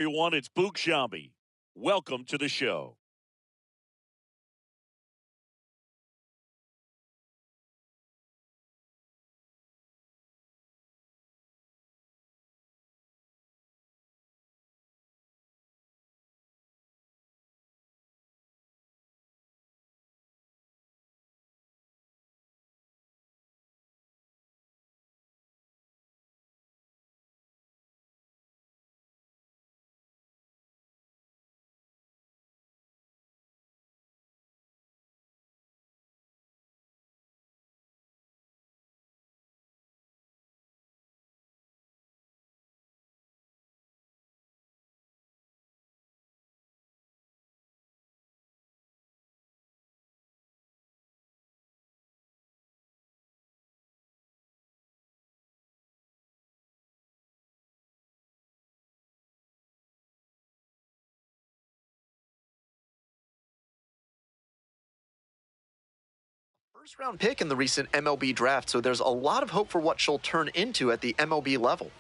Everyone, it's Book Shambi. Welcome to the show. First round pick in the recent MLB draft, so there's a lot of hope for what she'll turn into at the MLB level.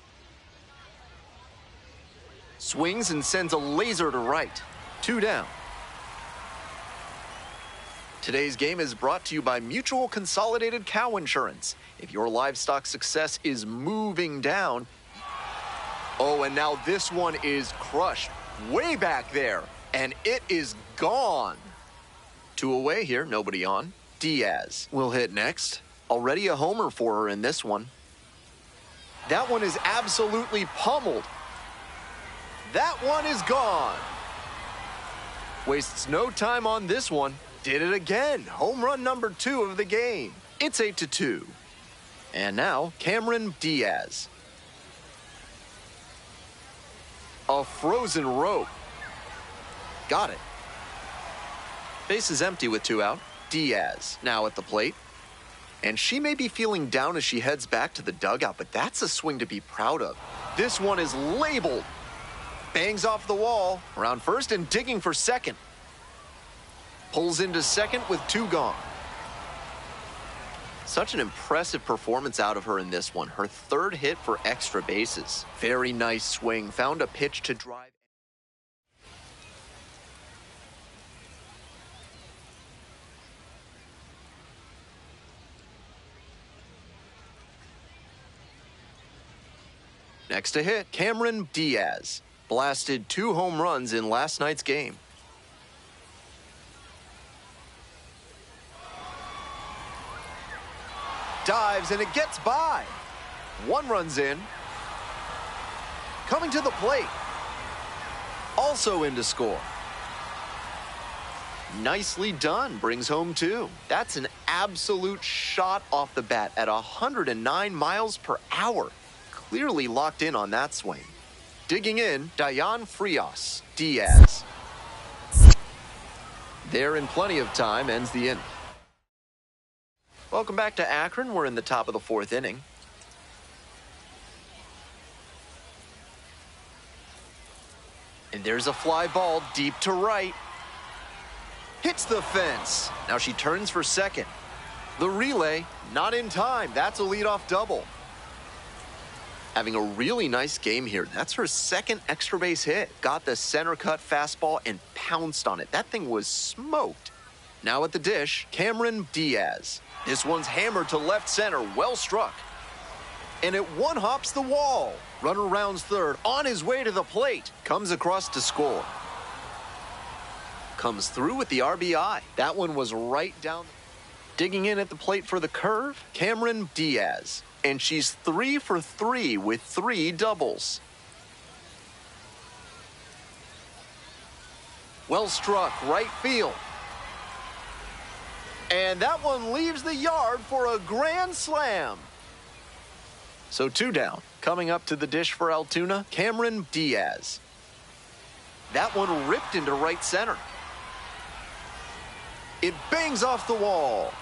Swings and sends a laser to right. 2 down. Today's game is brought to you by Mutual Consolidated Cow Insurance. If your livestock success is moving down... Oh, and now this one is crushed way back there, and it is gone. 2 away here, nobody on. Diaz will hit next. Already a homer for her in this one. That one is absolutely pummeled. That one is gone. Wastes no time on this one. Did it again. Home run number 2 of the game. It's 8-2. And now, Cameron Diaz. A frozen rope. Got it. Base is empty with 2 out. Diaz now at the plate. And she may be feeling down as she heads back to the dugout, but that's a swing to be proud of. This one is labeled. Bangs off the wall, around first and digging for second. Pulls into second with 2 gone. Such an impressive performance out of her in this one. Her 3rd hit for extra bases. Very nice swing. Found a pitch to drive. Next to hit, Cameron Diaz. Blasted 2 home runs in last night's game. Dives and it gets by. 1 runs in. Coming to the plate. Also in to score. Nicely done. Brings home 2. That's an absolute shot off the bat at 109 miles per hour. Clearly locked in on that swing. Digging in, Dayan Frias. Diaz. There in plenty of time, ends the inning. Welcome back to Akron. We're in the top of the 4th inning. And there's a fly ball deep to right. Hits the fence. Now she turns for second. The relay, not in time. That's a leadoff double. Having a really nice game here. That's her 2nd extra base hit. Got the center cut fastball and pounced on it. That thing was smoked. Now at the dish, Cameron Diaz. This one's hammered to left center. Well struck. And it one-hops the wall. Runner rounds third. On his way to the plate. Comes across to score. Comes through with the RBI. That one was right down. Digging in at the plate for the curve, Cameron Diaz. And she's 3 for 3 with 3 doubles. Well struck, right field. And that one leaves the yard for a grand slam. So 2 down. Coming up to the dish for Altoona, Cameron Diaz. That one ripped into right center. It bangs off the wall.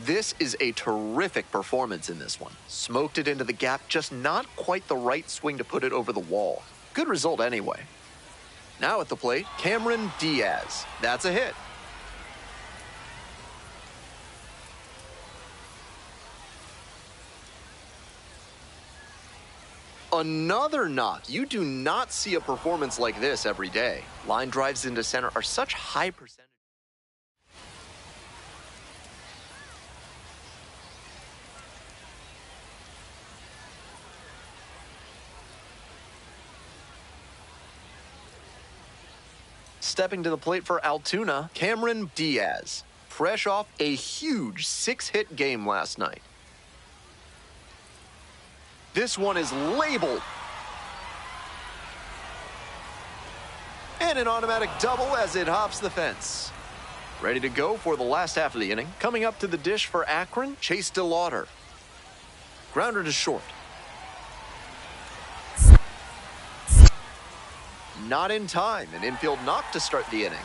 This is a terrific performance in this one. Smoked it into the gap, just not quite the right swing to put it over the wall. Good result anyway. Now at the plate, Cameron Diaz. That's a hit. Another knock. You do not see a performance like this every day. Line drives into center are such high percentage. Stepping to the plate for Altoona, Cameron Diaz. Fresh off a huge 6-hit game last night. This one is labeled. And an automatic double as it hops the fence. Ready to go for the last half of the inning. Coming up to the dish for Akron, Chase DeLauder. Grounder to short. Not in time. An infield knock to start the inning.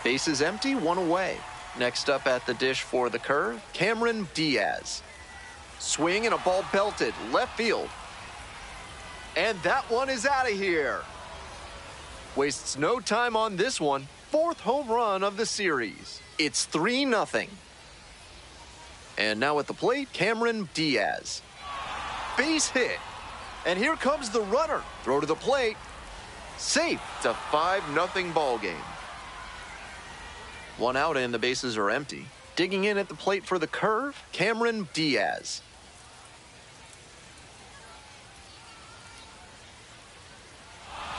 Bases empty, one away. Next up at the dish for the curve, Cameron Diaz. Swing and a ball belted left field. And that one is out of here. Wastes no time on this one. 4th home run of the series. It's 3-0. And now at the plate, Cameron Diaz. Base hit. And here comes the runner. Throw to the plate. Safe. It's a 5-0 ball game. One out and the bases are empty. Digging in at the plate for the curve, Cameron Diaz.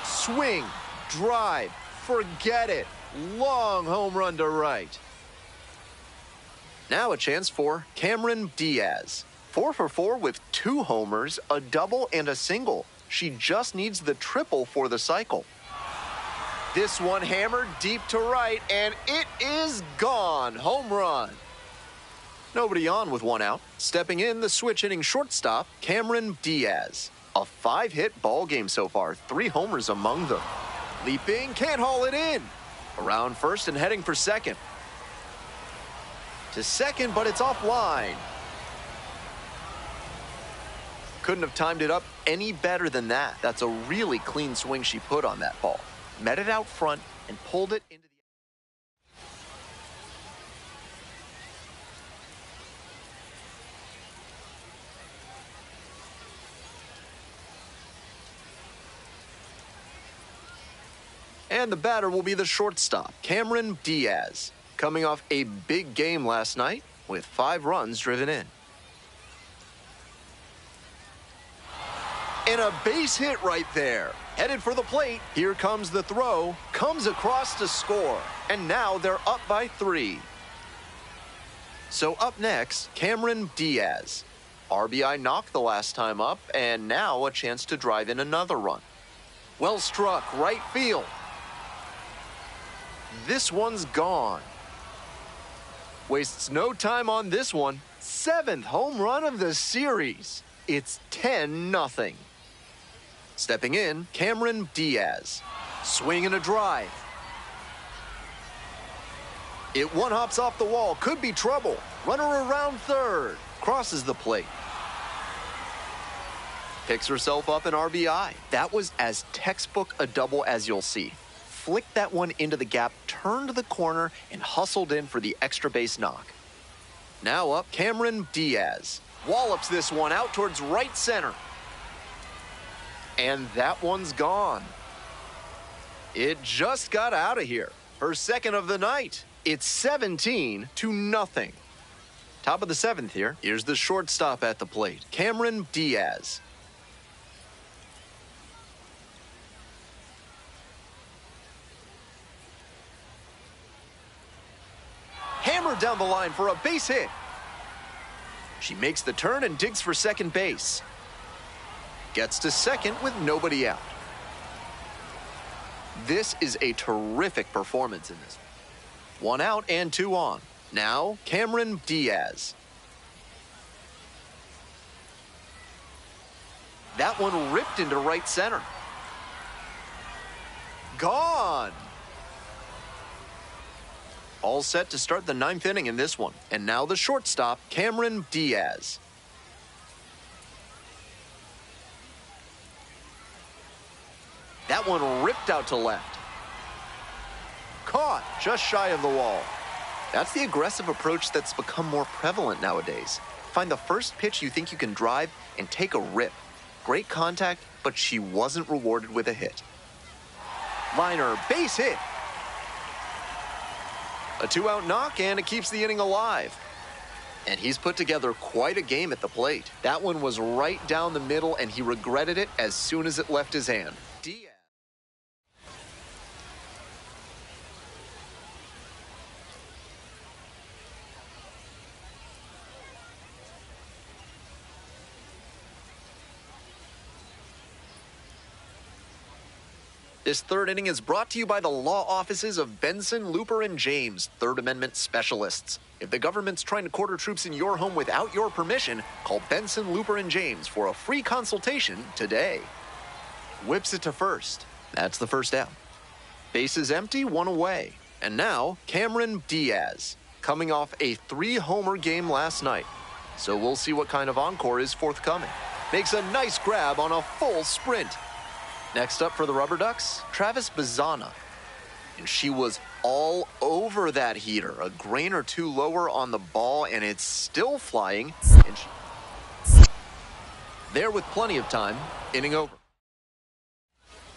Swing, drive, forget it. Long home run to right. Now a chance for Cameron Diaz. 4 for 4 with 2 homers, a double and a single. She just needs the triple for the cycle. This one hammered deep to right, and it is gone. Home run. Nobody on with 1 out. Stepping in, the switch hitting shortstop, Cameron Diaz. A 5-hit ball game so far, 3 homers among them. Leaping, can't haul it in. Around first and heading for second. To second, but it's offline. Couldn't have timed it up any better than that. That's a really clean swing she put on that ball. Met it out front and pulled it into the... And the batter will be the shortstop, Cameron Diaz, coming off a big game last night with 5 runs driven in. And a base hit right there. Headed for the plate. Here comes the throw. Comes across to score. And now they're up by 3. So up next, Cameron Diaz. RBI knocked the last time up, and now a chance to drive in another run. Well struck, right field. This one's gone. Wastes no time on this one. 7th home run of the series. It's 10-0. Stepping in, Cameron Diaz. Swing and a drive. It one-hops off the wall. Could be trouble. Runner around third. Crosses the plate. Picks herself up an RBI. That was as textbook a double as you'll see. Flicked that one into the gap, turned the corner, and hustled in for the extra base knock. Now up, Cameron Diaz. Wallops this one out towards right center. And that one's gone. It just got out of here. Her second of the night. It's 17-0. Top of the 7th here. Here's the shortstop at the plate, Cameron Diaz. Hammered down the line for a base hit. She makes the turn and digs for second base. Gets to second with nobody out. This is a terrific performance in this one. 1 out and 2 on. Now, Cameron Diaz. That one ripped into right center. Gone. All set to start the 9th inning in this one. And now the shortstop, Cameron Diaz. That one ripped out to left. Caught just shy of the wall. That's the aggressive approach that's become more prevalent nowadays. Find the first pitch you think you can drive and take a rip. Great contact, but she wasn't rewarded with a hit. Liner, base hit. A 2-out knock, and it keeps the inning alive. And he's put together quite a game at the plate. That one was right down the middle, and he regretted it as soon as it left his hand. Diaz. This third inning is brought to you by the law offices of Benson, Looper, and James, Third Amendment specialists. If the government's trying to quarter troops in your home without your permission, call Benson, Looper, and James for a free consultation today. Whips it to first. That's the first out. Base is empty, one away. And now, Cameron Diaz, coming off a 3-homer game last night. So we'll see what kind of encore is forthcoming. Makes a nice grab on a full sprint. Next up for the Rubber Ducks, Travis Bazzana. And she was all over that heater. A grain or two lower on the ball, and it's still flying. And there with plenty of time, inning over.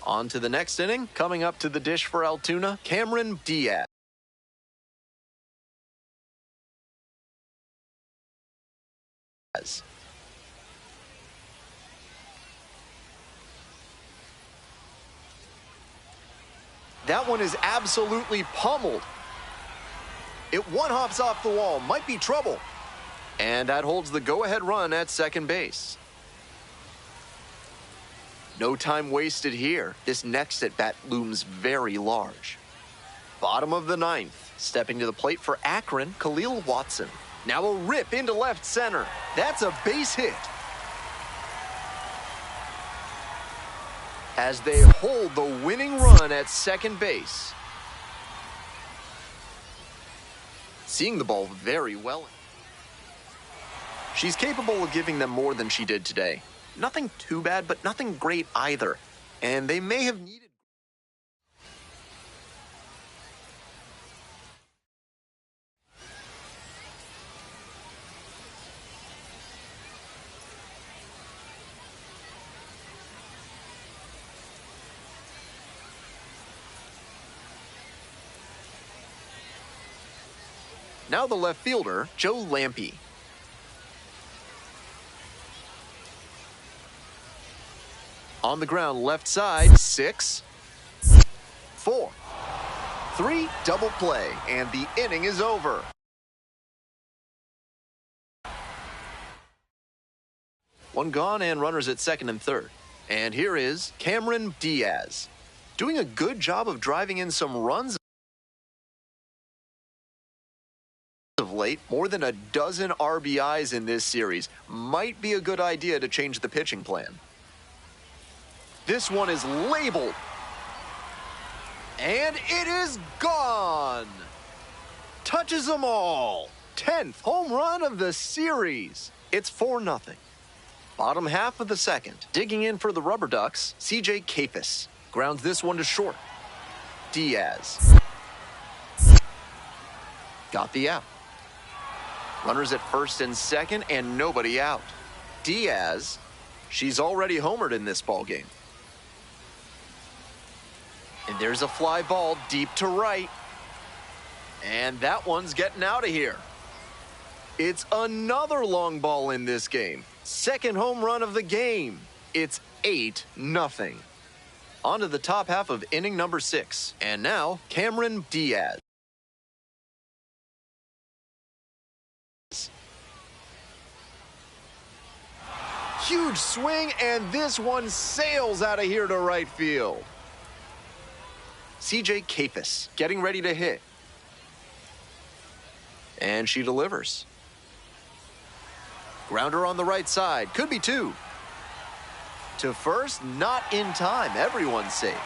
On to the next inning. Coming up to the dish for Altoona, Cameron Diaz. That one is absolutely pummeled. It one-hops off the wall, might be trouble. And that holds the go-ahead run at second base. No time wasted here. This next at-bat looms very large. Bottom of the ninth. Stepping to the plate for Akron, Khalil Watson. Now a rip into left center. That's a base hit. As they hold the winning run at second base. Seeing the ball very well. She's capable of giving them more than she did today. Nothing too bad, but nothing great either. And they may have needed... Now the left fielder, Joe Lampe. On the ground, left side, 6, 4, 3, double play, and the inning is over. One gone and runners at second and third. And here is Cameron Diaz, doing a good job of driving in some runs of late. More than a dozen RBIs in this series. Might be a good idea to change the pitching plan. This one is labeled. And it is gone. Touches them all. 10th home run of the series. It's 4-0. Bottom half of the second. Digging in for the Rubber Ducks, CJ Capus. Grounds this one to short. Diaz. Got the out. Runners at first and second, and nobody out. Diaz, she's already homered in this ballgame. And there's a fly ball deep to right. And that one's getting out of here. It's another long ball in this game. Second home run of the game. It's 8-0. On to the top half of inning number 6. And now, Cameron Diaz. Huge swing, and this one sails out of here to right field. CJ Capus getting ready to hit. And she delivers. Grounder on the right side. Could be 2. To first, not in time. Everyone's safe.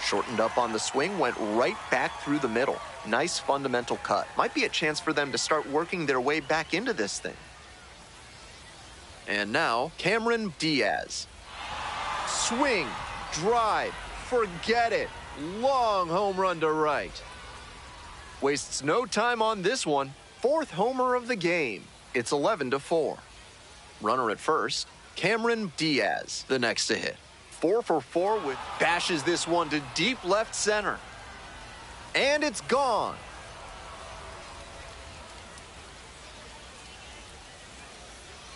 Shortened up on the swing, went right back through the middle. Nice fundamental cut. Might be a chance for them to start working their way back into this thing. And now, Cameron Diaz. Swing, drive, forget it. Long home run to right. Wastes no time on this one. 4th homer of the game. It's 11-4. Runner at first. Cameron Diaz, the next to hit. 4 for 4 with bashes this one to deep left center. And it's gone.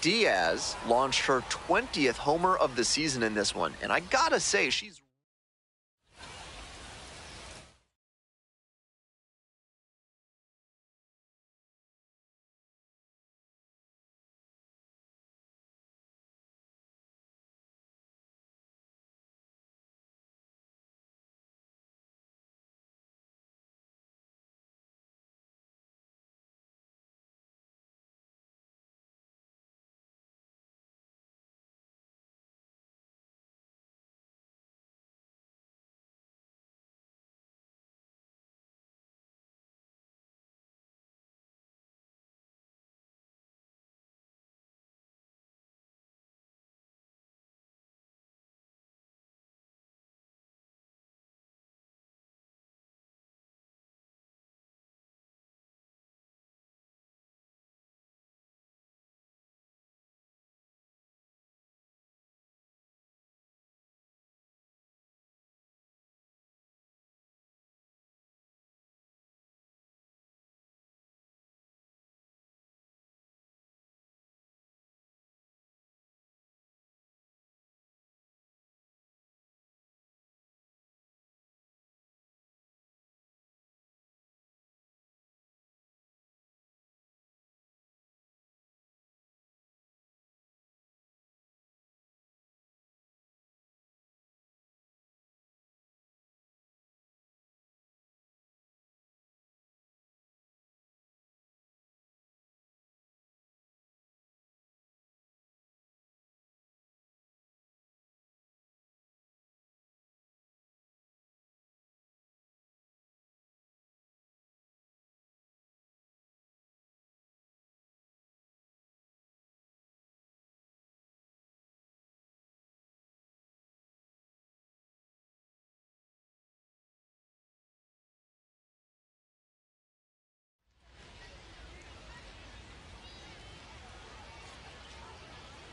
Diaz launched her 20th homer of the season in this one, and I gotta say, she's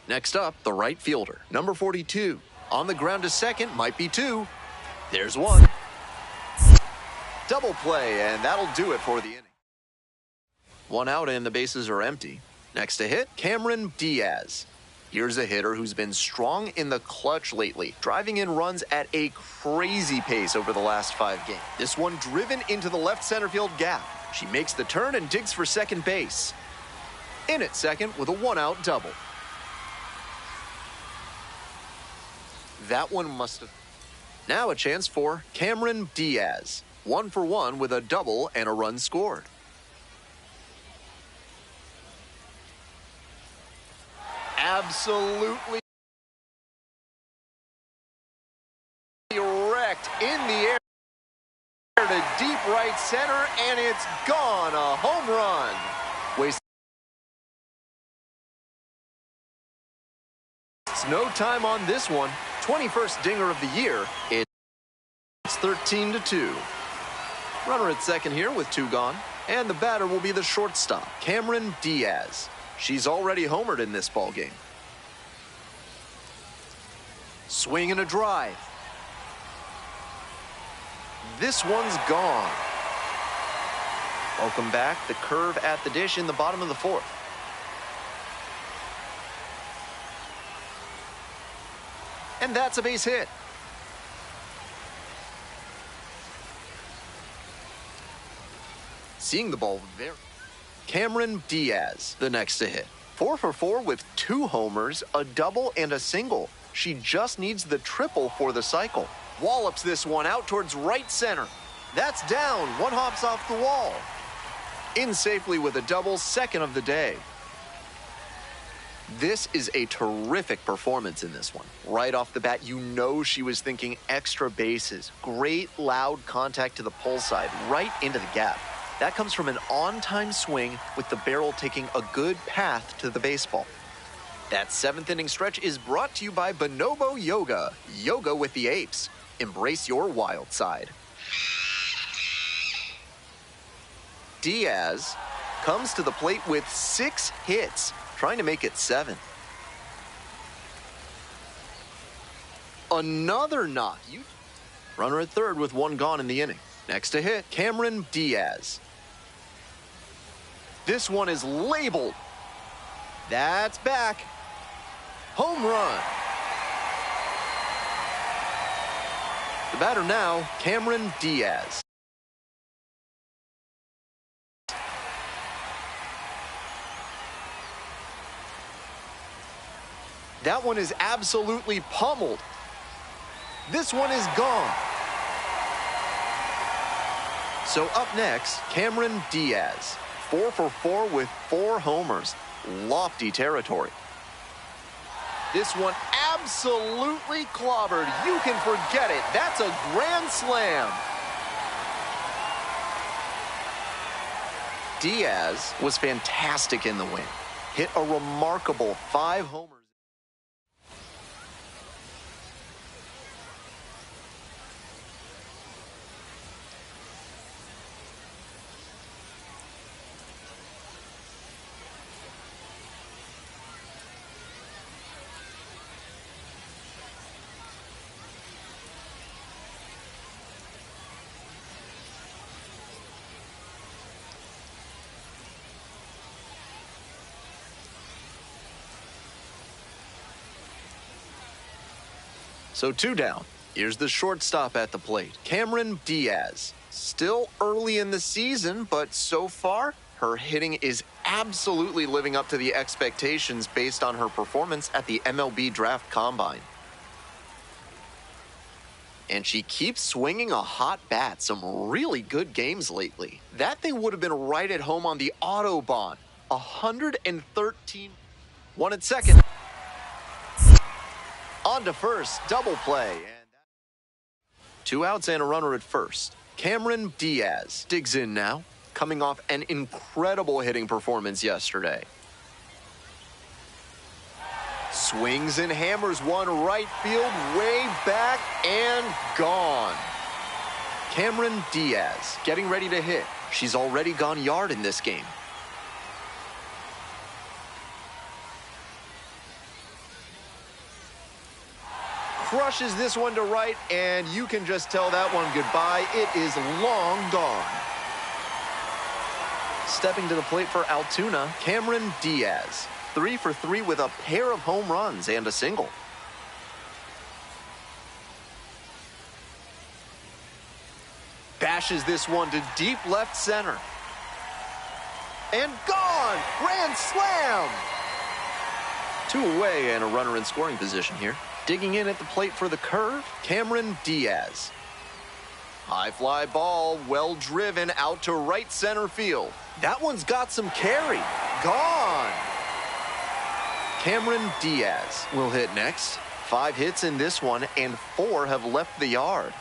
next up, the right fielder, number 42. On the ground to second, might be 2. There's 1. Double play, and that'll do it for the inning. 1 out and the bases are empty. Next to hit, Cameron Diaz. Here's a hitter who's been strong in the clutch lately, driving in runs at a crazy pace over the last 5 games. This one driven into the left center field gap. She makes the turn and digs for second base. In at second with a 1-out double. That one must have... Now a chance for Cameron Diaz. 1 for 1 with a double and a run scored. Absolutely wrecked in the air to deep right center, and it's gone. A home run. Wastes no time on this one. 21st dinger of the year. It's 13-2. Runner at second here with 2 gone, and the batter will be the shortstop, Cameron Diaz. She's already homered in this ballgame. Swing and a drive. This one's gone. Welcome back. The curve at the dish in the bottom of the 4th. And that's a base hit. Seeing the ball there. Cameron Diaz, the next to hit. 4 for 4 with 2 homers, a double, and a single. She just needs the triple for the cycle. Wallops this one out towards right center. That's down. 1 hops off the wall. In safely with a double, second of the day. This is a terrific performance in this one. Right off the bat, you know she was thinking extra bases. Great loud contact to the pull side, right into the gap. That comes from an on-time swing with the barrel taking a good path to the baseball. That 7th inning stretch is brought to you by Bonobo Yoga. Yoga with the apes. Embrace your wild side. Diaz comes to the plate with 6 hits, trying to make it 7. Another knock. Runner at third with one gone in the inning. Next to hit, Cameron Diaz. This one is labeled. That's back. Home run. The batter now, Cameron Diaz. That one is absolutely pummeled. This one is gone. So up next, Cameron Diaz. 4 for 4 with 4 homers. Lofty territory. This one absolutely clobbered. You can forget it. That's a grand slam. Diaz was fantastic in the win. Hit a remarkable 5 homers. So 2 down. Here's the shortstop at the plate, Cameron Diaz. Still early in the season, but so far, her hitting is absolutely living up to the expectations based on her performance at the MLB Draft Combine. And she keeps swinging a hot bat. Some really good games lately. That thing would have been right at home on the Autobahn. 113. One at second. On to first, double play. And 2 outs and a runner at first. Cameron Diaz digs in now, coming off an incredible hitting performance yesterday. Swings and hammers one right field, way back and gone. Cameron Diaz getting ready to hit. She's already gone yard in this game. Crushes this one to right, and you can just tell that one goodbye. It is long gone. Stepping to the plate for Altoona, Cameron Diaz. 3 for 3 with a pair of home runs and a single. Bashes this one to deep left center. And gone! Grand slam! 2 away and a runner in scoring position here. Digging in at the plate for the curve, Cameron Diaz. High fly ball, well driven out to right center field. That one's got some carry. Gone! Cameron Diaz will hit next. 5 hits in this one, and 4 have left the yard.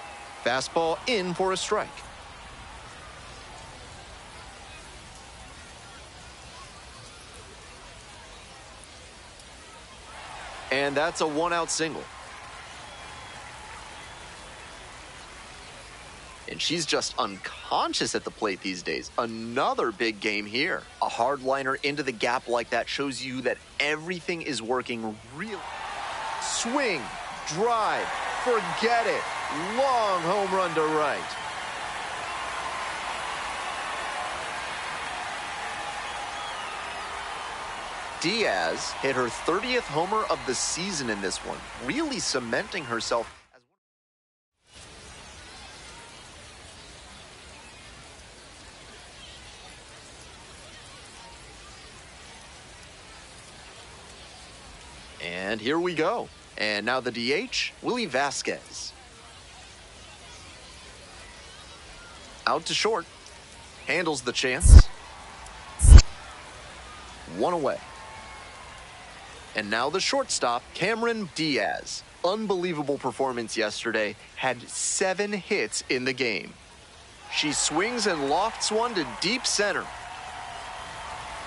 Fastball in for a strike. And that's a 1-out single. And she's just unconscious at the plate these days. Another big game here. A hard liner into the gap like that shows you that everything is working real. Swing, drive, forget it. Long home run to right. Diaz hit her 30th homer of the season in this one, really cementing herself as one. And here we go. And now the DH, Willie Vasquez. Out to short. Handles the chance. 1 away. And now the shortstop, Cameron Diaz. Unbelievable performance yesterday. Had 7 hits in the game. She swings and lofts one to deep center.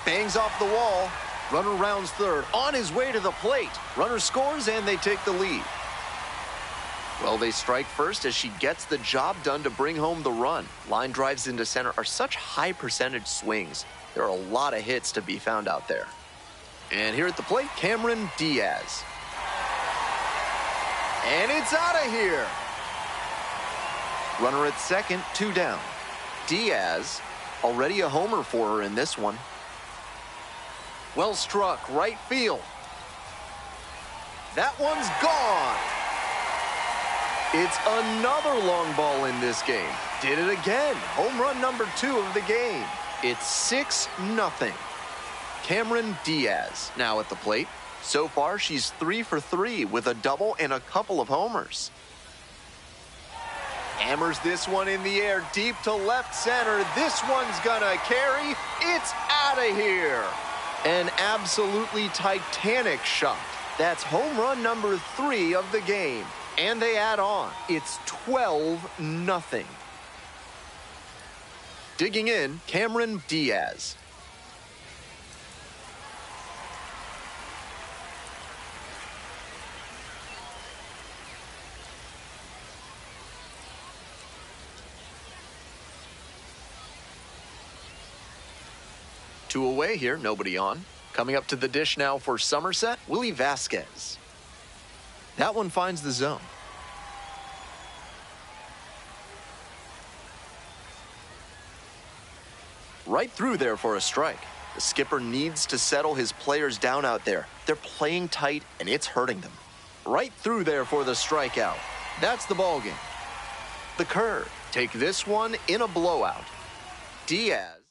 Bangs off the wall. Runner rounds third. On his way to the plate. Runner scores and they take the lead. Well, they strike first as she gets the job done to bring home the run. Line drives into center are such high percentage swings. There are a lot of hits to be found out there. And here at the plate, Cameron Diaz. And it's out of here. Runner at second, 2 down. Diaz, already a homer for her in this one. Well struck, right field. That one's gone. It's another long ball in this game. Did it again. Home run number 2 of the game. It's 6-0. Cameron Diaz now at the plate. So far, she's 3 for 3 with a double and a couple of homers. Hammers this one in the air deep to left center. This one's gonna carry. It's out of here. An absolutely titanic shot. That's home run number 3 of the game. And they add on. It's 12-0. Digging in, Cameron Diaz. Two away here, nobody on. Coming up to the dish now for Somerset, Willie Vasquez. That one finds the zone. Right through there for a strike. The skipper needs to settle his players down out there. They're playing tight, and it's hurting them. Right through there for the strikeout. That's the ball game. The curve. Take this one in a blowout. Diaz.